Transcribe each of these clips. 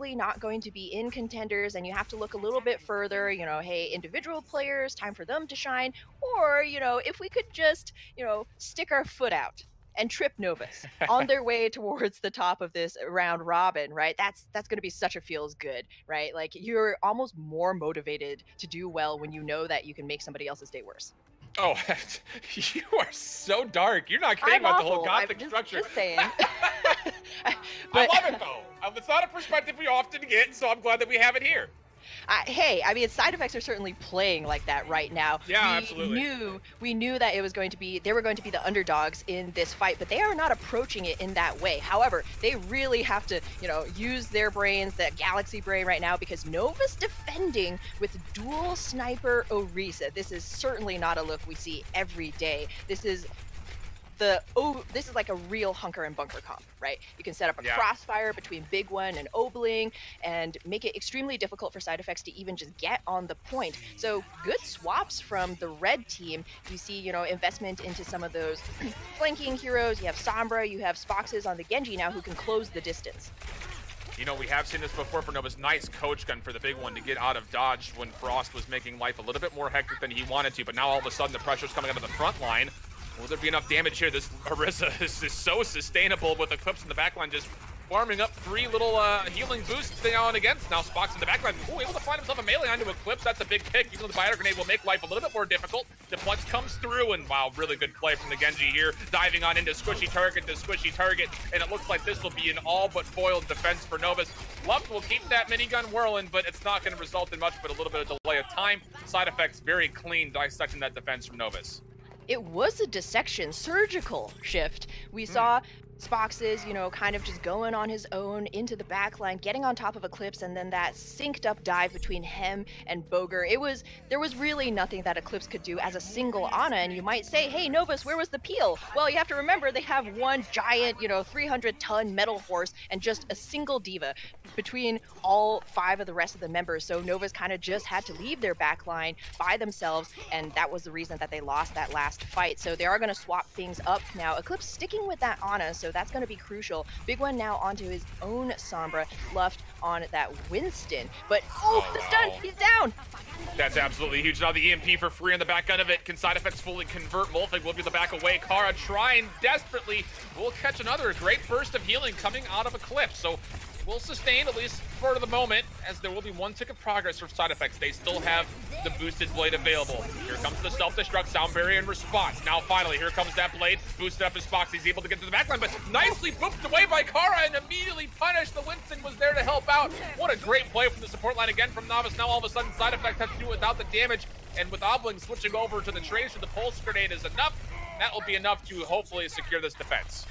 probably not going to be in Contenders, and you have to look a little bit further, you know, hey, individual players, time for them to shine, or, you know, if we could just, you know, stick our foot out and trip Novus on their way towards the top of this round robin, right? That's going to be such a feels good, right? Like, you're almost more motivated to do well when you know that you can make somebody else's day worse. Oh, you are so dark. You're not kidding about the whole Gothic structure. Just saying. I love it, though. It's not a perspective we often get, so I'm glad that we have it here. Hey, I mean, side effects are certainly playing like that right now. Yeah, absolutely. We knew that it was going to be, they were going to be the underdogs in this fight, but they are not approaching it in that way. However, they really have to, you know, use their brains, that galaxy brain right now, because Novus defending with dual sniper Orisa. This is certainly not a look we see every day. This is like a real hunker and bunker comp, right? You can set up a crossfire between Big One and Obling and make it extremely difficult for side effects to even just get on the point. So good swaps from the red team. You see, you know, investment into some of those flanking heroes. You have Sombra, you have Spoxes on the Genji now who can close the distance. You know, we have seen this before for Novus. Nice coach gun for the Big One to get out of dodge when Frost was making life a little bit more hectic than he wanted to, but now all of a sudden the pressure's coming out of the front line. Will there be enough damage here? This Orisa is so sustainable with Eclipse in the backline, just farming up 3 little healing boosts now and against. Now Spox in the backline. Ooh, able to find himself a melee onto Eclipse. That's a big pick. Even though the Biter Grenade will make life a little bit more difficult. Deflux comes through, and wow, really good play from the Genji here. Diving on into squishy target to squishy target, and it looks like this will be an all but foiled defense for Novus. Luft will keep that minigun whirling, but it's not going to result in much but a little bit of delay of time. Side effects very clean, dissecting that defense from Novus. It was a dissection, surgical shift. We saw Spoxes, you know, kind of just going on his own into the back line, getting on top of Eclipse, and then that synced up dive between him and Boger. There was really nothing that Eclipse could do as a single Ana, and you might say, hey, Novus, where was the peel? Well, you have to remember they have one giant, you know, 300-ton metal horse and just a single diva between all 5 of the rest of the members. So Novus kind of just had to leave their back line by themselves, and that was the reason that they lost that last fight. So they are going to swap things up now. Eclipse sticking with that Ana, so that's going to be crucial. Big One now onto his own Sombra, Luft on that Winston. But, the stun, he's down! That's absolutely huge. Now the EMP for free on the back end of it. Can side effects fully convert? Molfig will be the back away. Kara trying desperately. Will catch another great burst of healing coming out of Eclipse. So will sustain, at least for the moment, as there will be 1 tick of progress for side effects. They still have the boosted blade available. Here comes the self-destruct sound barrier in response. Now finally, here comes that blade. Boosted up his Spox. He's able to get to the backline, but nicely booped away by Kara and immediately punished. The Winston was there to help out. What a great play from the support line again from Novus. Now all of a sudden, side effects have to do without the damage, and with Obling switching over to the Tracer, the Pulse Grenade is enough. That will be enough to hopefully secure this defense.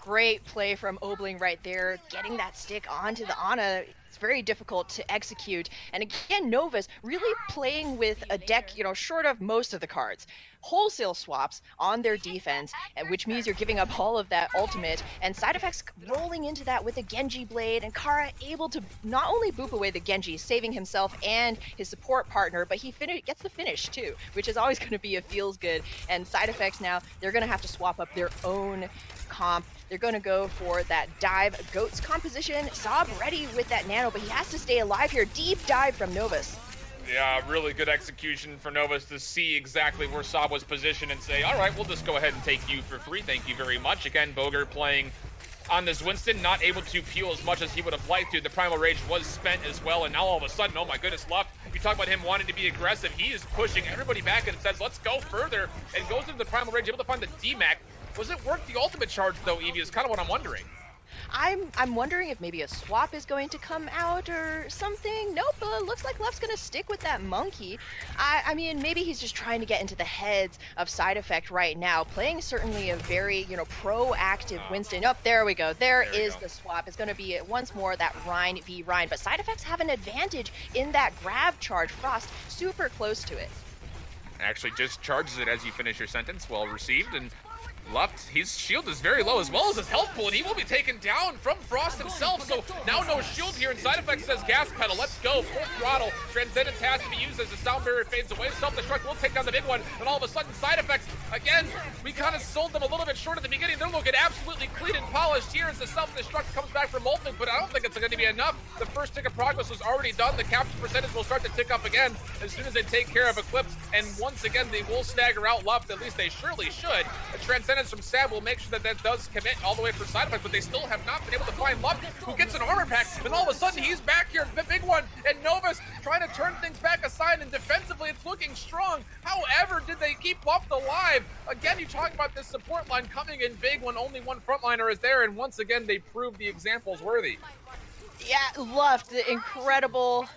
Great play from Obling right there, getting that stick onto the Ana. It's very difficult to execute. And again, Novus really playing with a deck, you know, short of most of the cards. Wholesale swaps on their defense, which means you're giving up all of that ultimate, and side effects rolling into that with a Genji blade, and Kara able to not only boop away the Genji, saving himself and his support partner, but he gets the finish too, which is always going to be a feels good. And side effects now, they're going to have to swap up their own comp. They're going to go for that dive Goats composition. Saab ready with that nano, but he has to stay alive here. Deep dive from Novus. Yeah, really good execution for Novus to see exactly where Saab was positioned and say, all right, we'll just go ahead and take you for free. Thank you very much. Again, Boger playing on this Winston, not able to peel as much as he would have liked to. The Primal Rage was spent as well, and now all of a sudden, oh my goodness, Luft, you talk about him wanting to be aggressive. He is pushing everybody back and says, let's go further, and goes into the Primal Rage, able to find the DMAC. Was it worth the ultimate charge, though, Evie, is kind of what I'm wondering. I'm wondering if maybe a swap is going to come out or something. Nope, looks like Luft's going to stick with that monkey. I mean, maybe he's just trying to get into the heads of side effect right now. Playing certainly a very, you know, proactive Winston. Oh, there we go. There is the swap. It's going to be once more that Rein v Rein. But side effects have an advantage in that grab charge. Frost super close to it. Actually just charges it as you finish your sentence. Well received, and Left, his shield is very low as well as his health pool, and he will be taken down from Frost himself. So now no shield here, and Side Effects says gas pedal. Let's go, full throttle. Transcendence has to be used as the sound barrier fades away. Self-destruct will take down the big one, and all of a sudden Side Effects, again, we kind of sold them a little bit short at the beginning. They're looking absolutely clean and polished here as the self-destruct comes back from Molten, but I don't think it's going to be enough. The first tick of progress was already done. The capture percentage will start to tick up again as soon as they take care of Eclipse, and once again, they will stagger out Luft. At least they surely should. A Transcendence from Sab will make sure that that does commit all the way for Side Effects, but they still have not been able to find Luft, who gets an armor pack, and all of a sudden he's back here, the big one, and Novus trying to turn things back aside, and defensively it's looking strong. However, did they keep Luft alive? Again, you talk about this support line coming in big when only one frontliner is there, and once again, they prove the examples worthy. Yeah, Luft, the incredible.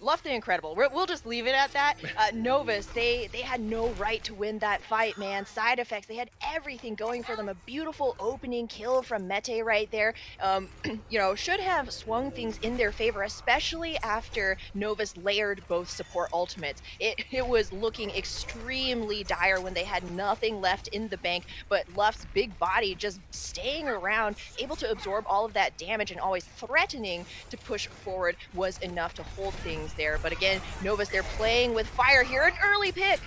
Luft the incredible. We'll just leave it at that. Novus, they had no right to win that fight, man. Side Effects, they had everything going for them. A beautiful opening kill from Mete right there. You know, should have swung things in their favor, especially after Novus layered both support ultimates. It was looking extremely dire when they had nothing left in the bank, but Luft's big body just staying around, able to absorb all of that damage and always threatening to push forward was enough to hold things there. But again, Novus, they're playing with fire here. An early pick.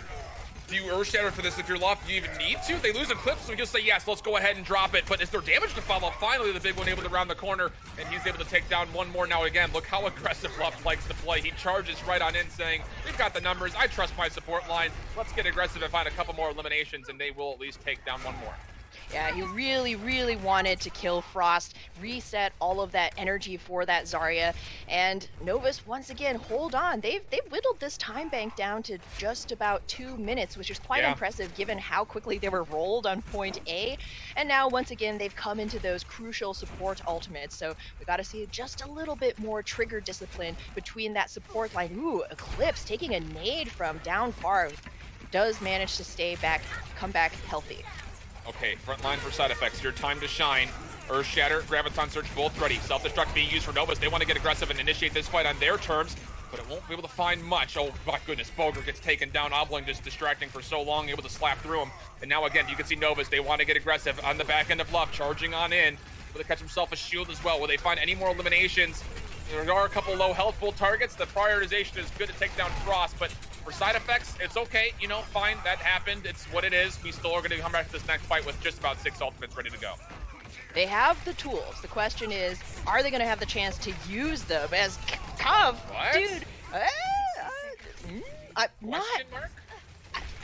Do you Earth Shatter for this if you're Luft? Do you even need to? They lose Eclipse, so we just say, yes, let's go ahead and drop it. But is there damage to follow? Finally, the big one able to round the corner, and he's able to take down one more. Now again, look how aggressive Luft likes to play. He charges right on in, saying, we've got the numbers. I trust my support line. Let's get aggressive and find a couple more eliminations, and they will at least take down one more. Yeah, he really, really wanted to kill Frost, reset all of that energy for that Zarya, and Novus, once again, hold on. They've whittled this time bank down to just about 2 minutes, which is quite impressive given how quickly they were rolled on point A, and now, once again, they've come into those crucial support ultimates, so we gotta see just a little bit more trigger discipline between that support line. Ooh, Eclipse taking a nade from down far, does manage to stay back, come back healthy. Okay, front line for Side Effects. Your time to shine. Earth Shatter, Graviton Surge, both ready. Self-destruct being used for Novus. They want to get aggressive and initiate this fight on their terms, but it won't be able to find much. Oh my goodness, Boger gets taken down. Obling just distracting for so long, able to slap through him. And now again, you can see Novus. They want to get aggressive on the back end of Luft, charging on in. Will they catch himself a shield as well? Will they find any more eliminations? There are a couple low health pool targets. The prioritization is good to take down Frost, but for Side Effects, it's okay. You know, fine, that happened. It's what it is. We still are going to come back to this next fight with just about 6 ultimates ready to go. They have the tools. The question is, are they going to have the chance to use them as Cov? Dude, Question mark?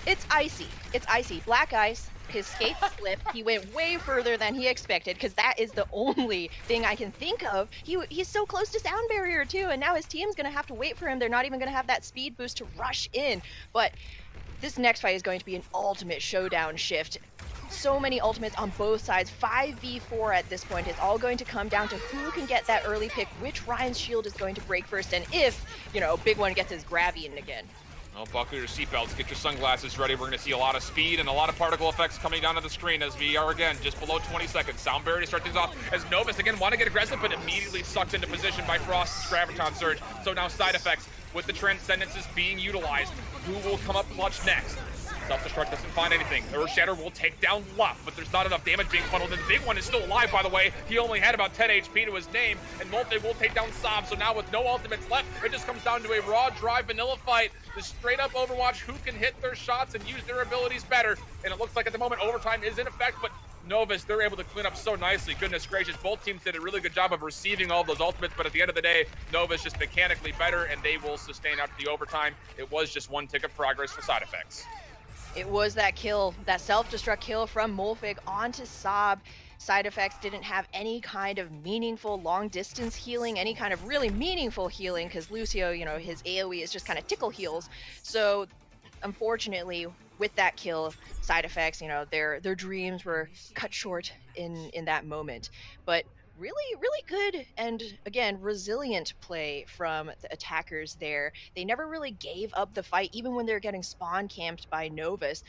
It's icy. It's icy. Black ice. His skate slipped. He went way further than he expected, because that is the only thing I can think of. He's so close to sound barrier too, and now his team's gonna have to wait for him. They're not even gonna have that speed boost to rush in. But this next fight is going to be an ultimate showdown shift. So many ultimates on both sides. 5v4 at this point. It's all going to come down to who can get that early pick, which Ryan's shield is going to break first, and if, you know, Big One gets his Gravy in again. Well, buckle your seatbelts, get your sunglasses ready. We're going to see a lot of speed and a lot of particle effects coming down to the screen as we are, again, just below 20 seconds. Sound barrier to start things off as Novus, again, want to get aggressive, but immediately sucked into position by Frost's Graviton Surge. So now Side Effects with the Transcendences being utilized. Who will come up clutch next? Self-destruct doesn't find anything. Earth Shatter will take down Luft, but there's not enough damage being funneled in. The big one is still alive, by the way. He only had about 10 HP to his name, and Multi will take down Sob. So now with no ultimates left, it just comes down to a raw, dry, vanilla fight. The straight-up Overwatch, who can hit their shots and use their abilities better. And it looks like at the moment overtime is in effect, but Novus, they're able to clean up so nicely. Goodness gracious, both teams did a really good job of receiving all those ultimates, but at the end of the day, Novus just mechanically better, and they will sustain after the overtime. It was just one tick of progress for Side Effects. It was that kill, that self-destruct kill from Molfig onto Sob. Side Effects didn't have any kind of meaningful long-distance healing, any kind of really meaningful healing, because Lucio, you know, his AoE is just kind of tickle heals. So, unfortunately, with that kill, Side Effects, you know, their dreams were cut short in that moment. But really good and, again, resilient play from the attackers there. They never really gave up the fight, even when they're getting spawn camped by Novus,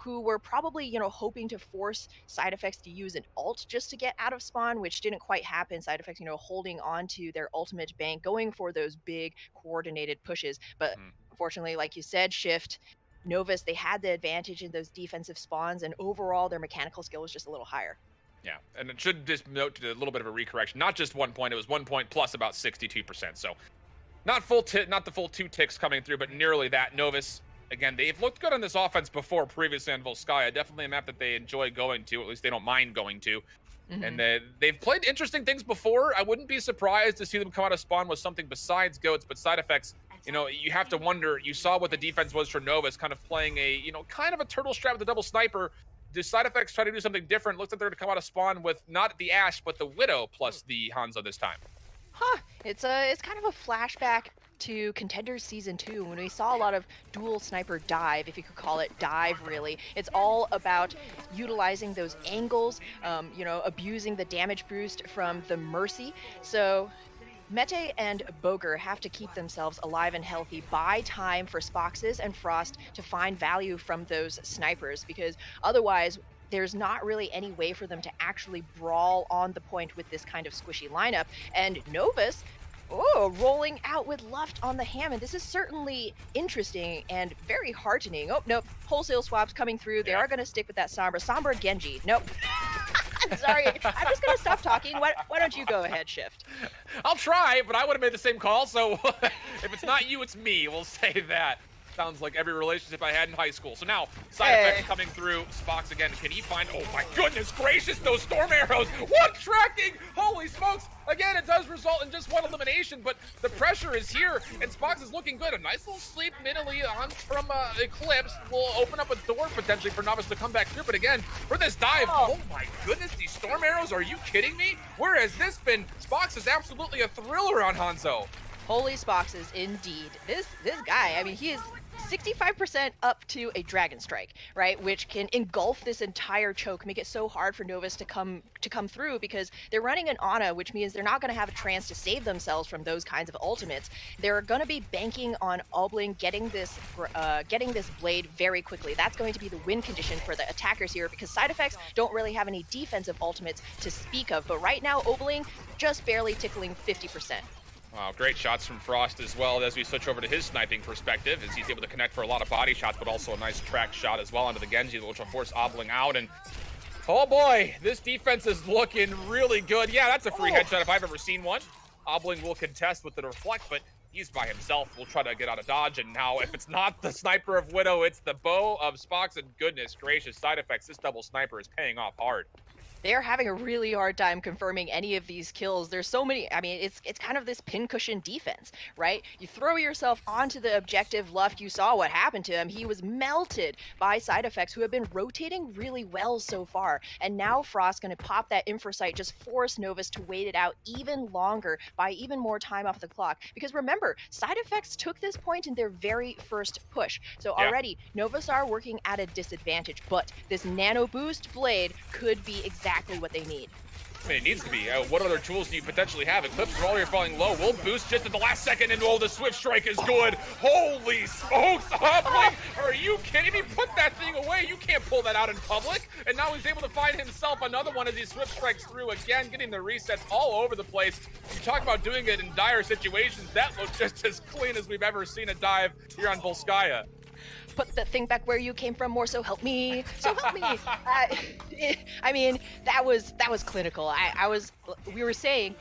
who were probably, you know, hoping to force Side Effects to use an ult just to get out of spawn, which didn't quite happen. Side Effects, you know, holding on to their ultimate bank, going for those big coordinated pushes. But unfortunately, like you said, Shift, Novus, they had the advantage in those defensive spawns, and overall their mechanical skill was just a little higher. Yeah, and it should just note a little bit of a recorrection. Not just 1 point, it was 1 point plus about 62%. So not the full 2 ticks coming through, but nearly that. Novus, again, they've looked good on this offense before, previously on Volskaya. Definitely a map that they enjoy going to, at least they don't mind going to. And they've played interesting things before. I wouldn't be surprised to see them come out of spawn with something besides goats, but side effects, you know, you have to wonder. You saw what the defense was for Novus, kind of playing a, you know, kind of a turtle strap with a double sniper. Do side effects try to do something different? Looks like they're going to come out of spawn with not the Ashe, but the Widow plus the Hanzo this time. Huh. It's kind of a flashback to Contenders Season 2 when we saw a lot of dual sniper dive, if you could call it dive, really. It's all about utilizing those angles, you know, abusing the damage boost from the Mercy. So Mete and Boger have to keep themselves alive and healthy, buy time for Spoxes and Frost to find value from those snipers, because otherwise there's not really any way for them to actually brawl on the point with this kind of squishy lineup. And Novus, rolling out with Luft on the Hammond. This is certainly interesting and very heartening. Oh, nope. Wholesale swaps coming through. They are going to stick with that Sombra. Sombra Genji. Nope. Sorry. I'm just going to stop talking. Why don't you go ahead, Shift? I'll try, but I would have made the same call. So if it's not you, it's me. We'll say that. Sounds like every relationship I had in high school. So now, side effects coming through. Spox again. Can he find... Oh, my goodness gracious, those storm arrows. What tracking? Holy smokes. Again, it does result in just 1 elimination, but the pressure is here, and Spox is looking good. A nice little sleep minimally on from Eclipse will open up a door potentially for Novus to come back through. But again, for this dive, oh my goodness, these storm arrows, are you kidding me? Where has this been? Spox is absolutely a thriller on Hanzo. Holy Spoxes, indeed. This guy, I mean, he is 65% up to a Dragon Strike, right? Which can engulf this entire choke, make it so hard for Novus to come through, because they're running an Ana, which means they're not going to have a chance to save themselves from those kinds of ultimates. They're going to be banking on Obling getting this blade very quickly. That's going to be the win condition for the attackers here, because side effects don't really have any defensive ultimates to speak of. But right now, Obling just barely tickling 50%. Wow, great shots from Frost as well as we switch over to his sniping perspective, as he's able to connect for a lot of body shots, but also a nice track shot as well onto the Genji, which will force Obling out. And oh boy, this defense is looking really good. Yeah, that's a free headshot if I've ever seen one. Obling will contest with the reflect, but he's by himself. We'll try to get out of dodge. And now if it's not the sniper of Widow, it's the bow of Spox. And goodness gracious, side effects. This double sniper is paying off hard. They're having a really hard time confirming any of these kills. There's so many. I mean, it's kind of this pincushion defense, right? You throw yourself onto the objective. Luft, you saw what happened to him. He was melted by side effects, who have been rotating really well so far. And now Frost's going to pop that infrasight, just force Novus to wait it out even longer, by even more time off the clock. Because remember, side effects took this point in their very first push. So already, Novus are working at a disadvantage, but this nano boost blade could be exactly what they need. I mean, it needs to be. What other tools do you potentially have? Eclipse and Roller falling low. We'll boost just at the last second, and the Swift Strike is good. Holy smokes, Obling! Are you kidding me? Put that thing away. You can't pull that out in public. And now he's able to find himself another one as he Swift Strikes through again, getting the resets all over the place. You talk about doing it in dire situations. That looks just as clean as we've ever seen a dive here on Volskaya. Put the thing back where you came from, more so help me. So help me. I mean, that was clinical. We were saying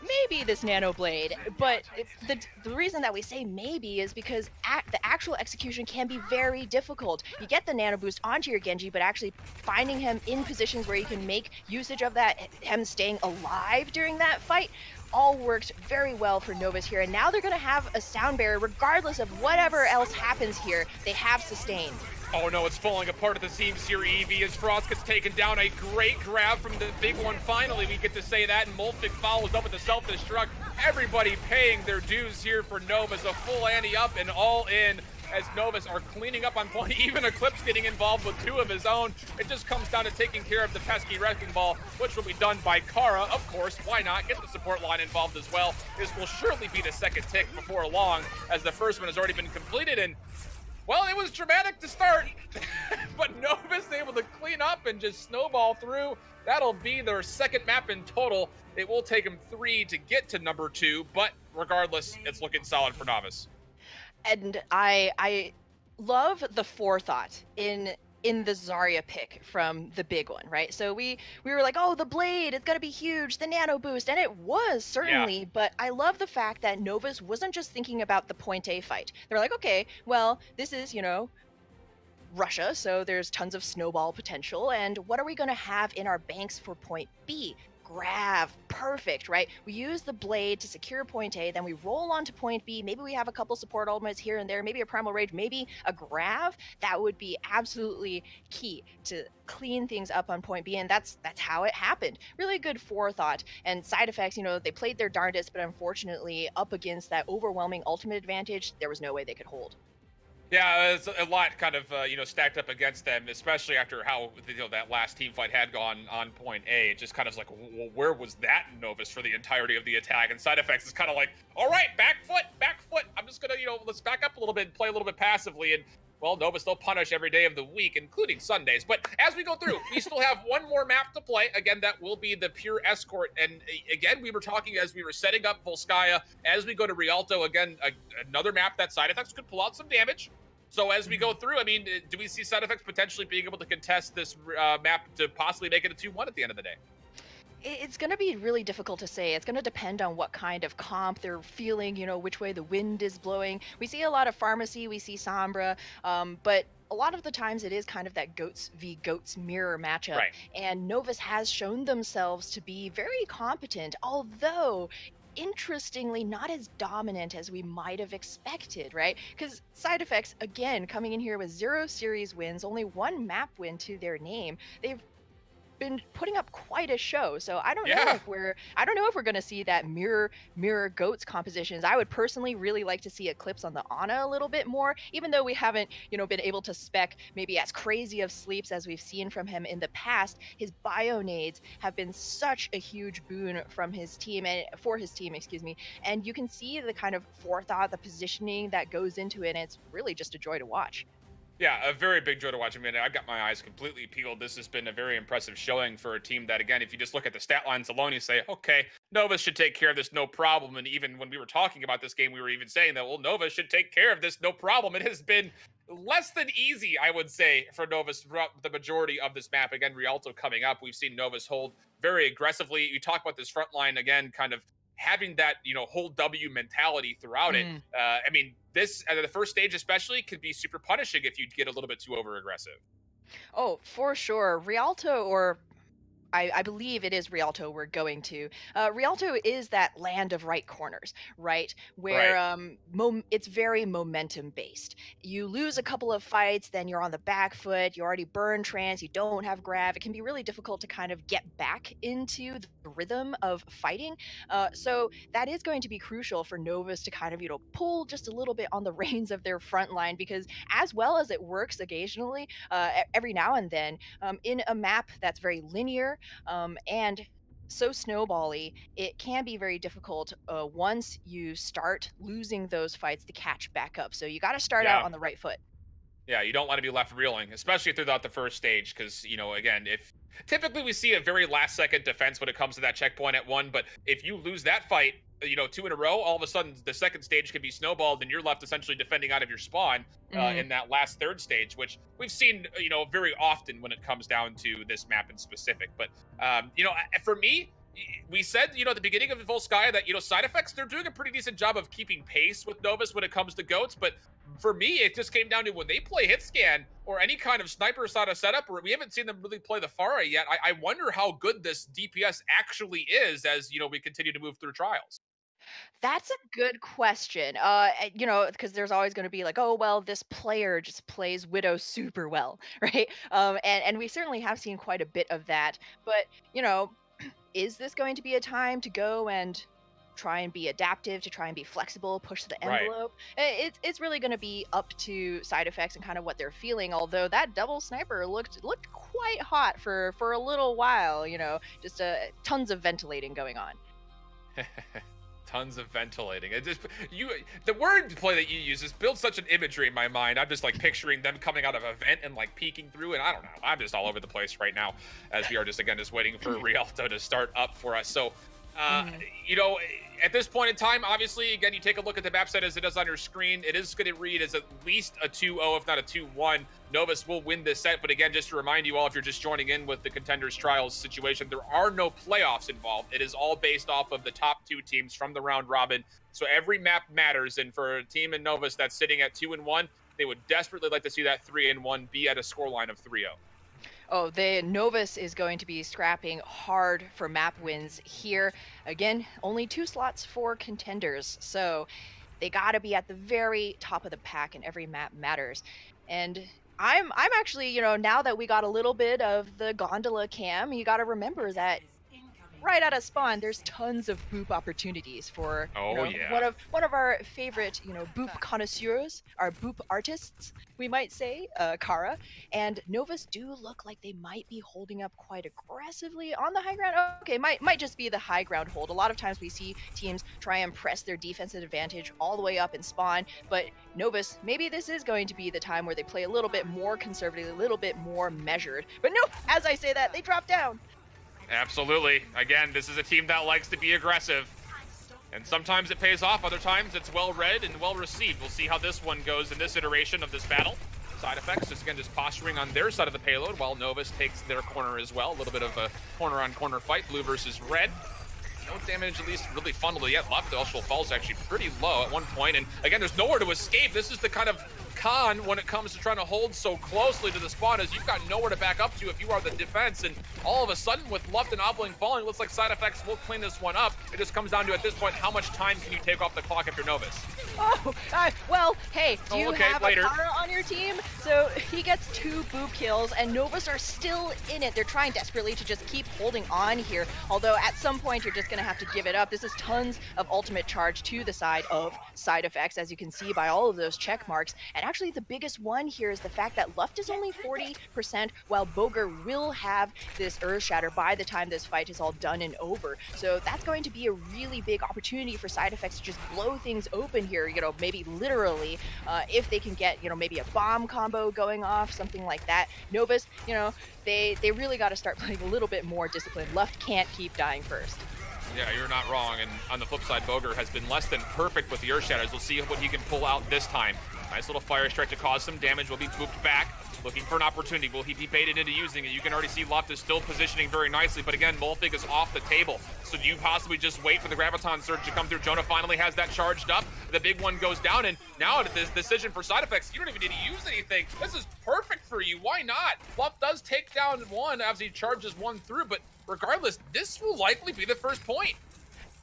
maybe this nano blade, but the reason that we say maybe is because the actual execution can be very difficult. You get the nano boost onto your Genji, but actually finding him in positions where you can make usage of that, him staying alive during that fight, all worked very well for Novus here. And now they're going to have a sound barrier regardless of whatever else happens here. They have sustained. Oh no, it's falling apart at the seams here, Evie, as Frost gets taken down. A great grab from the big one. Finally, we get to say that, and Molfik follows up with the self-destruct. Everybody paying their dues here for Novus. A full ante up and all in, as Novus are cleaning up on point. Even Eclipse getting involved with 2 of his own. It just comes down to taking care of the pesky wrecking ball, which will be done by Kara. Of course, why not? Get the support line involved as well. This will surely be the second tick before long, as the first one has already been completed. And well, it was dramatic to start, but Novus able to clean up and just snowball through. That'll be their second map in total. It will take them 3 to get to number 2, but regardless, it's looking solid for Novus. And I love the forethought in the Zarya pick from the big one, right? So we were like, oh, the blade, it's gonna be huge, the nano boost, and it was Yeah. certainly. But I love the fact that Novus wasn't just thinking about the point A fight. They're like, okay, well, this is Russia, so there's tons of snowball potential. And what are we going to have in our banks for point B? Grav, perfect, right? We use the blade to secure point A, then we roll on to point B. Maybe we have a couple support ultimates here and there, maybe a Primal Rage, maybe a Grav. That would be absolutely key to clean things up on point B, and that's how it happened. Really good forethought. And side effects, they played their darndest, but unfortunately, up against that overwhelming ultimate advantage, there was no way they could hold. Yeah, it's a lot kind of stacked up against them, especially after how that last team fight had gone on point A. It just kind of like, well, where was that Novus for the entirety of the attack? And side effects is kind of like, all right, back foot. I'm just gonna let's back up a little bit and play a little bit passively. And well, Novus they'll punish every day of the week, including Sundays. But as we go through, we still have one more map to play. Again, that will be the pure escort. And again, we were talking as we were setting up Volskaya. As we go to Rialto, again, another map that side effects could pull out some damage. So as we go through, I mean, do we see side effects potentially being able to contest this map to possibly make it a 2-1 at the end of the day? It's going to be really difficult to say. It's going to depend on what kind of comp they're feeling, which way the wind is blowing. We see a lot of Pharmacy, we see Sombra, but a lot of the times it is kind of that goats v goats mirror matchup. Right. And Novus has shown themselves to be very competent, although interestingly not as dominant as we might have expected, right? Because side effects, again, coming in here with 0 series wins, only 1 map win to their name. They've been putting up quite a show. So I don't know if we're going to see that mirror goats compositions. I would personally really like to see Eclipse on the Ana a little bit more, even though we haven't, been able to spec maybe as crazy of sleeps as we've seen from him in the past. His bio nades have been such a huge boon from his team and for his team, excuse me. And you can see the kind of forethought, the positioning that goes into it. And it's really just a joy to watch. Yeah, a very big joy to watch. I mean, I got my eyes completely peeled. This has been a very impressive showing for a team that, again, if you just look at the stat lines alone, you say, okay, Novus should take care of this, no problem. And even when we were talking about this game, we were even saying that, well, Novus should take care of this, no problem. It has been less than easy, I would say, for Novus throughout the majority of this map. Again, Rialto coming up. We've seen Novus hold very aggressively. You talk about this front line, again, kind of having that, whole W mentality throughout it. I mean, this at the first stage especially could be super punishing if you get a little bit too over aggressive. Oh, for sure. Rialto, or I believe it is Rialto we're going to. Rialto is that land of right corners, right? Where it's very momentum based. You lose a couple of fights, then you're on the back foot, you already burn trance, you don't have grav. It can be really difficult to kind of get back into the rhythm of fighting. So that is going to be crucial for Novus to kind of, pull just a little bit on the reins of their front line, because as well as it works occasionally, every now and then, in a map that's very linear, and so snowbally, it can be very difficult once you start losing those fights to catch back up. So you got to start out on the right foot. Yeah, you don't want to be left reeling, especially throughout the first stage, because, again, if typically we see a very last second defense when it comes to that checkpoint at 1, but if you lose that fight, 2 in a row, all of a sudden the second stage can be snowballed and you're left essentially defending out of your spawn in that last third stage, which we've seen, very often when it comes down to this map in specific. But, for me, we said, at the beginning of Volskaya that, side effects, they're doing a pretty decent job of keeping pace with Novus when it comes to goats. But for me, it just came down to when they play hit scan or any kind of sniper sort of setup, or we haven't seen them really play the Pharah yet. I wonder how good this DPS actually is as, we continue to move through trials. That's a good question. Because there's always going to be like, oh, well, this player just plays Widow super well, right? And we certainly have seen quite a bit of that. But, is this going to be a time to go and try and be adaptive, to try and be flexible, push the envelope? It's really going to be up to side effects and kind of what they're feeling. Although that double sniper looked quite hot for a little while. Just tons of ventilating going on. Tons of ventilating. It just the word play that you use just builds such an imagery in my mind. I'm just like picturing them coming out of a vent and like peeking through, and I don't know. I'm just all over the place right now as we are just waiting for Rialto to start up for us. So You know, at this point in time, obviously, again, you take a look at the map set as it does on your screen. It is going to read as at least a 2-0, if not a 2-1. Novus will win this set, but again, just to remind you all, if you're just joining in with the Contenders Trials situation, there are no playoffs involved. It is all based off of the top 2 teams from the round robin. So every map matters, and for a team in Novus that's sitting at 2-1, they would desperately like to see that 3-1 be at a scoreline of 3-0. Oh, the Novus is going to be scrapping hard for map wins here. Again, only 2 slots for Contenders, so they got to be at the very top of the pack, and every map matters. And I'm actually, you know, now that we got a little bit of the gondola cam, you got to remember that right out of spawn, there's tons of boop opportunities for one of our favorite, boop connoisseurs, our boop artists, we might say, Kara. And Novus do look like they might be holding up quite aggressively on the high ground. Okay, might just be the high ground hold. A lot of times we see teams try and press their defensive advantage all the way up in spawn, but Novus, maybe this is going to be the time where they play a little bit more conservatively, a little bit more measured. But no, as I say that, they drop down. Absolutely. Again, this is a team that likes to be aggressive. And sometimes it pays off, other times it's well read and well received. We'll see how this one goes in this iteration of this battle. Side effects, just posturing on their side of the payload while Novus takes their corner as well. A little bit of a corner-on-corner fight, blue versus red. No damage, at least really funneled yet. Left actual falls actually pretty low at one point. And again, there's nowhere to escape. This is the kind of con when it comes to trying to hold so closely to the spawn, as you've got nowhere to back up to if you are the defense. And all of a sudden, with Luft and Obling falling, it looks like Side Effects will clean this one up. It just comes down to, at this point, how much time can you take off the clock after Novus? Oh, well, hey, do you have a Kara on your team? So he gets 2 boop kills, and Novus are still in it. They're trying desperately to just keep holding on here, although at some point you're just going to have to give it up. This is tons of ultimate charge to the side of Side Effects, as you can see by all of those check marks. And actually the biggest one here is the fact that Luft is only 40%, while Boger will have this Earth Shatter by the time this fight is all done and over. So that's going to be a really big opportunity for Side Effects to just blow things open here, maybe literally, if they can get, maybe a bomb combo going off, something like that. Novus, they really got to start playing a little bit more disciplined. Luft can't keep dying first. Yeah, you're not wrong. And on the flip side, Boger has been less than perfect with the Earth Shatters. We'll see what he can pull out this time. Nice little fire strike to cause some damage. Will be booped back. Looking for an opportunity. Will he be baited into using it? You can already see Luft is still positioning very nicely, but again, Molfig is off the table. So do you possibly just wait for the Graviton Surge to come through? Jonah finally has that charged up. The big one goes down, and now this decision for Side Effects, you don't even need to use anything. This is perfect for you. Why not? Luft does take down one as he charges one through, but regardless, this will likely be the first point.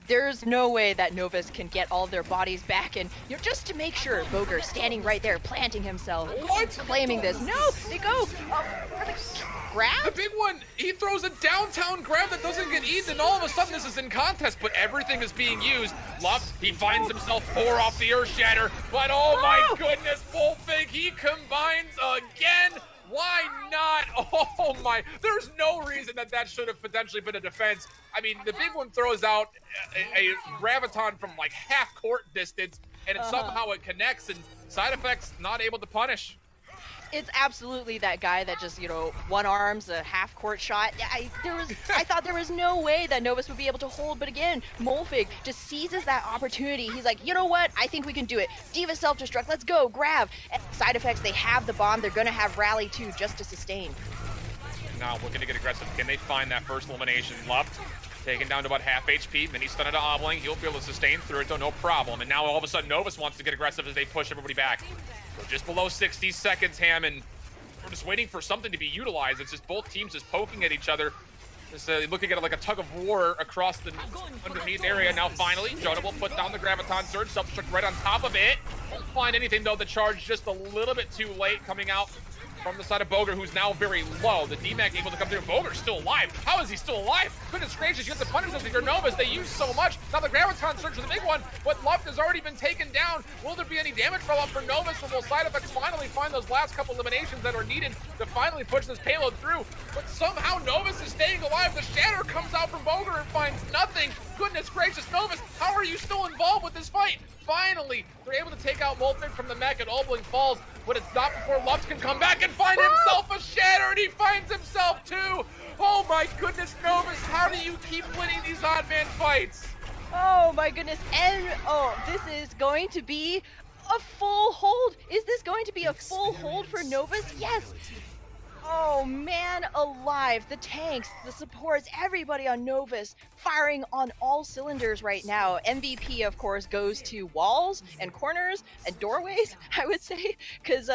There's no way that Novus can get all of their bodies back, and just to make sure, Boger standing right there, planting himself, claiming this. No, they go for the grab. The big one, he throws a downtown grab that doesn't get eaten, and all of a sudden this is in contest, but everything is being used. Luft, he finds himself 4 off the Earth Shatter, but oh my goodness, Molfig, he combines again. Why not? Oh my, there's no reason that should have potentially been a defense. I mean, the big one throws out a Graviton from like half court distance, and somehow it connects, and Side Effects not able to punish. It's absolutely that guy that just, one arms a half court shot. I thought there was no way that Novus would be able to hold, but again, Molfig just seizes that opportunity. He's like, you know what? I think we can do it. D.Va self-destruct, let's go, grab. And Side Effects, they have the bomb. They're going to have Rally too, just to sustain. Now looking to get aggressive. Can they find that first elimination? Luft taken down to about half HP, then he's stunned to Obling. He'll be able to sustain through it, though, no problem. And now all of a sudden, Novus wants to get aggressive as they push everybody back. We're just below 60 seconds, Ham, and we're just waiting for something to be utilized. It's just both teams just poking at each other. Just looking at it like a tug of war across the underneath area. Now finally, Jonah will put down the Graviton Surge, self-destruct right on top of it. Won't find anything, though. The charge just a little bit too late coming out from the side of Boger, who's now very low. The DMAC able to come through. Boger's still alive. How is he still alive? Goodness gracious, you have to punish this if you're Novus. They use so much. Now the Graviton Surge for the big one, but Luft has already been taken down. Will there be any damage follow-up for Novus, or will Side Effects finally find those last couple eliminations that are needed to finally push this payload through? But somehow Novus is staying alive. The Shatter comes out from Boger and finds nothing. goodness gracious, Novus, how are you still involved with this fight? Finally, they're able to take out Molten from the mech, and Obling falls, but it's not before Lux can come back and find himself a shatter, and he finds himself too. Oh my goodness, Novus, how do you keep winning these odd man fights? Oh my goodness, and this is going to be a full hold. Is this going to be a full hold for Novus? Yes. Oh man alive, the tanks, the supports, everybody on Novus firing on all cylinders right now. MVP, of course, goes to walls and corners and doorways, I would say, because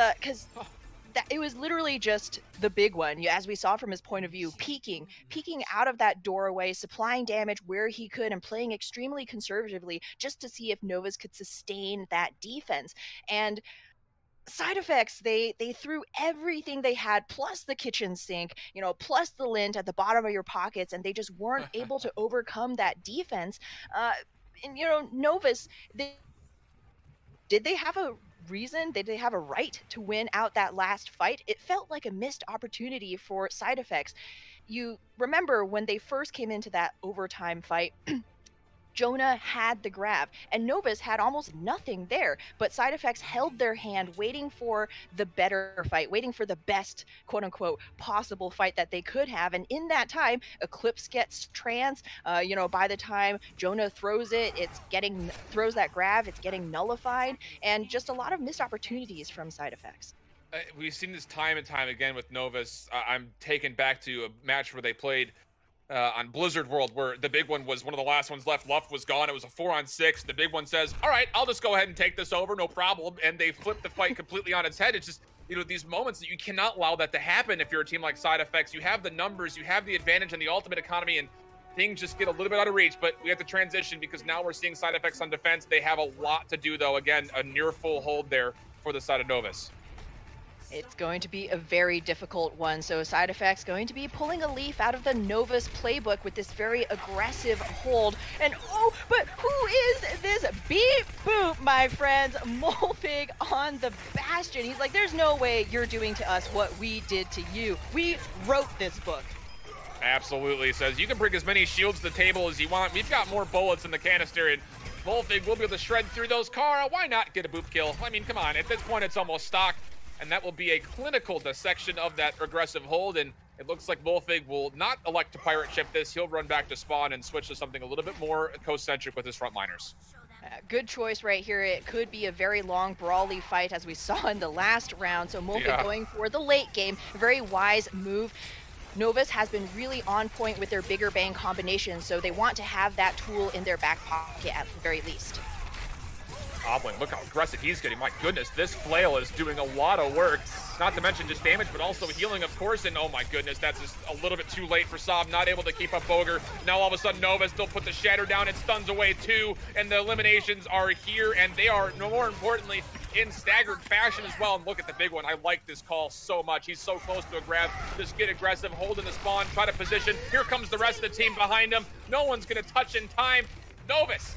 it was literally just the big one. As we saw from his point of view, peeking out of that doorway, supplying damage where he could, and playing extremely conservatively just to see if Novus could sustain that defense. And side effects, they threw everything they had, plus the kitchen sink, plus the lint at the bottom of your pockets, and they just weren't able to overcome that defense. And Novus, did they have a reason? Did they have a right to win out that last fight? It felt like a missed opportunity for side effects. You remember when they first came into that overtime fight, Jonah had the grab, and Novus had almost nothing there, but side effects held their hand, waiting for the better fight, waiting for the best, quote-unquote, possible fight that they could have, and in that time, Eclipse gets trans, by the time Jonah throws it, throws that grab, it's getting nullified, and just a lot of missed opportunities from side effects. We've seen this time and time again with Novus. I'm taken back to a match where they played on Blizzard World, where the big one was one of the last ones left. Luff was gone. It was a 4-on-6. The big one says, all right, I'll just go ahead and take this over, no problem. And they flip the fight completely on its head. It's just, these moments that you cannot allow that to happen if you're a team like Side Effects. You have the numbers, you have the advantage in the ultimate economy, and things just get a little bit out of reach. But we have to transition because now we're seeing Side Effects on defense. They have a lot to do, though. Again, a near full hold there for the side of Novus. It's going to be a very difficult one. So side effects going to be pulling a leaf out of the Novus playbook with this very aggressive hold. And but who is this beep boop, my friends? Molfig on the Bastion. He's like, there's no way you're doing to us what we did to you. We wrote this book. Absolutely. Says you can bring as many shields to the table as you want. We've got more bullets in the canister, and Molfig will be able to shred through those. Kara, why not get a boop kill? I mean, come on. At this point, it's almost stock. And that will be a clinical dissection of that aggressive hold. And it looks like Molfig will not elect to pirate ship this. He'll run back to spawn and switch to something a little bit more co-centric with his frontliners. Good choice right here. It could be a very long, brawly fight, as we saw in the last round. So Molfig going for the late game. Very wise move. Novus has been really on point with their bigger bang combinations, so they want to have that tool in their back pocket at the very least. Obling, look how aggressive he's getting. My goodness, this flail is doing a lot of work. Not to mention just damage, but also healing, of course. And oh my goodness, that's just a little bit too late for Sob. Not able to keep up Boger. Now all of a sudden, Nova still put the shatter down. It stuns away too. And the eliminations are here. And they are, more importantly, in staggered fashion as well. And look at the big one. I like this call so much. He's so close to a grab. Just get aggressive, hold in the spawn, try to position. Here comes the rest of the team behind him. No one's going to touch in time. Novus,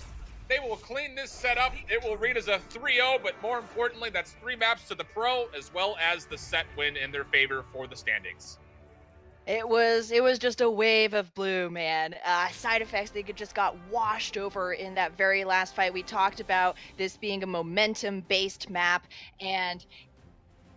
they will clean this setup. It will read as a 3-0, but more importantly, that's 3 maps to the pro, as well as the set win in their favor for the standings. It was just a wave of blue, man. Side effects, they just got washed over in that very last fight. We talked about this being a momentum-based map, and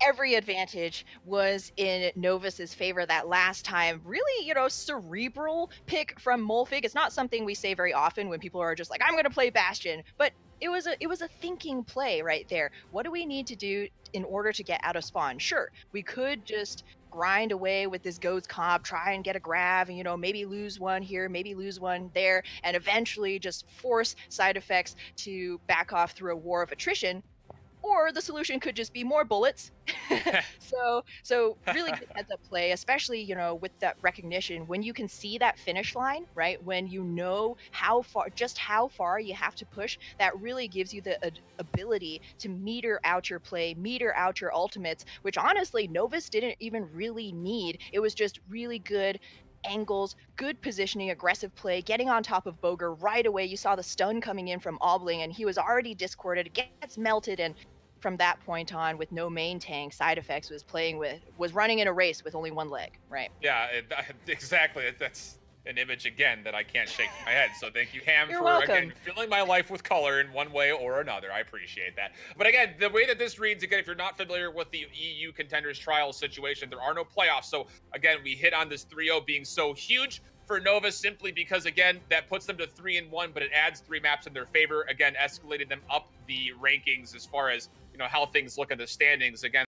every advantage was in Novus's favor that last time. Really, cerebral pick from Molfig. It's not something we say very often when people are just like, I'm going to play Bastion. But it was a thinking play right there. What do we need to do in order to get out of spawn? Sure, we could just grind away with this Goats comp, try and get a grab, and maybe lose one here, maybe lose one there, and eventually just force side effects to back off through a war of attrition. Or the solution could just be more bullets. So really good heads-up play, especially, with that recognition. When you can see that finish line, right? When you know how far you have to push, that really gives you the ability to meter out your play, meter out your ultimates, which honestly, Novus didn't even really need. It was just really good angles, good positioning, aggressive play, getting on top of Boger right away. You saw the stun coming in from Obling, and he was already discorded, gets melted, and from that point on, with no main tank, side effects was running in a race with only one leg, right? Yeah, exactly. That's an image again that I can't shake my head. So thank you, Ham, You're for welcome. again filling my life with color in one way or another. I appreciate that. But again, the way that this reads, again, if you're not familiar with the EU Contenders Trials situation, there are no playoffs. So again, we hit on this 3-0 being so huge for Novus simply because, again, that puts them to 3-1, but it adds 3 maps in their favor. Again, escalated them up the rankings as far as, you know, how things look in the standings. Again,